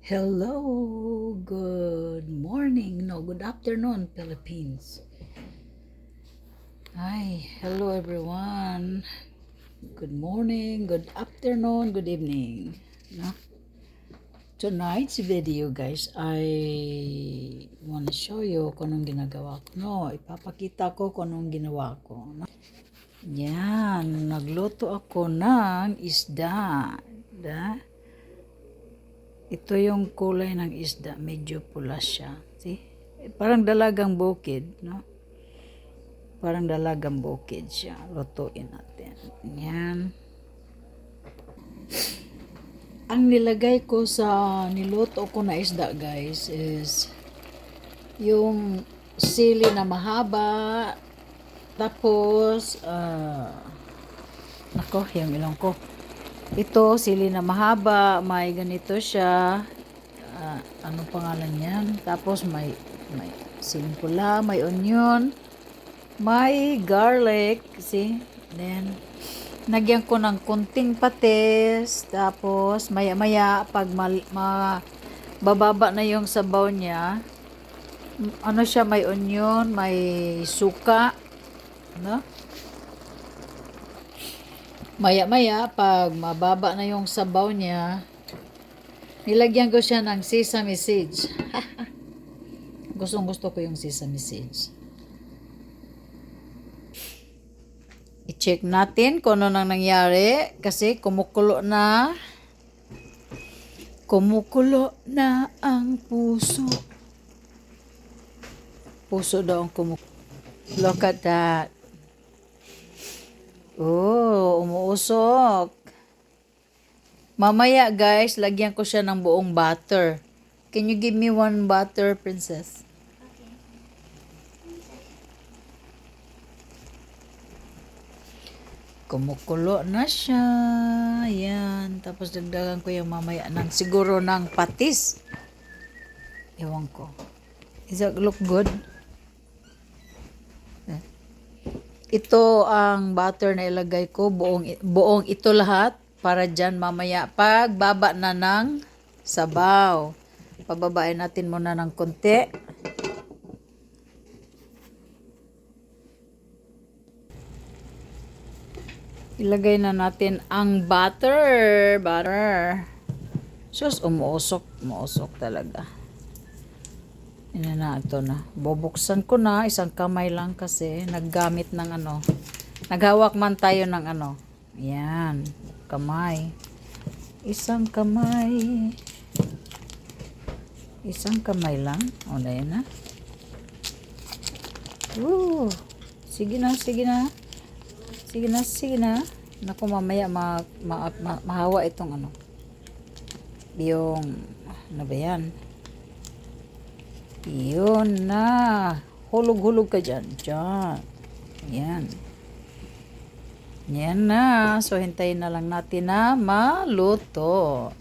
Hello, good morning, no, good afternoon, Philippines. Hi, hello everyone. Good morning, good afternoon, good evening. No? Tonight's video, guys, I want to show you kung anong ginagawa ko. No, ipapakita ko kung anong ginawa ko. No? Yan, nagluto ako ng isda. Ito yung kulay ng isda, medyo pula siya. See? Parang dalagang bukid, no? Parang dalagang bukid siya. Lutuin natin. Yan. Ang nilagay ko sa niluto ko na isda, guys, is yung sili na mahaba, tapos, nako, yung ilong ko. Ito, sili na mahaba, may ganito siya. Anong pangalan yan? Tapos may siling pula, may onion, may garlic, see? Then, nagyan ko ng kunting patis. Tapos, maya-maya, pag bababa na yung sabaw niya, ano siya, may onion, may suka, no? Maya-maya, pag mababa na yung sabaw niya, nilagyan ko siya ng sesame seeds. Gustong-gusto ko yung sesame seeds. I-check natin kung ano nang nangyari kasi kumukulo na. Kumukulo na ang puso. Puso daw ang kumukulo. Look at that. Oh, umuusok. Mamaya, guys, lagyan ko siya ng buong butter. Can you give me one butter, princess? Kumukulo na siya. Yan. Tapos dagdagan ko yung mamaya ng siguro ng patis. Ewan ko. Does that look good? Ito ang butter na ilagay ko. Buong ito lahat. Para dyan mamaya pag baba na ng sabaw. Pababain natin muna ng konti. Ilagay na natin ang butter. Sus, umuusok talaga. Yan na, ito na. Bubuksan ko na. Isang kamay lang kasi naggamit ng ano. Naghawak man tayo ng ano. Yan. Kamay. Isang kamay. Isang kamay lang. O, na yan na. Sige na. Sige na. Naku, mamaya mahawa itong ano. Yung, ano ba yan? Yun na. Hulog-hulog ka dyan. Yan. Yan na. So, hintayin na lang natin na maluto.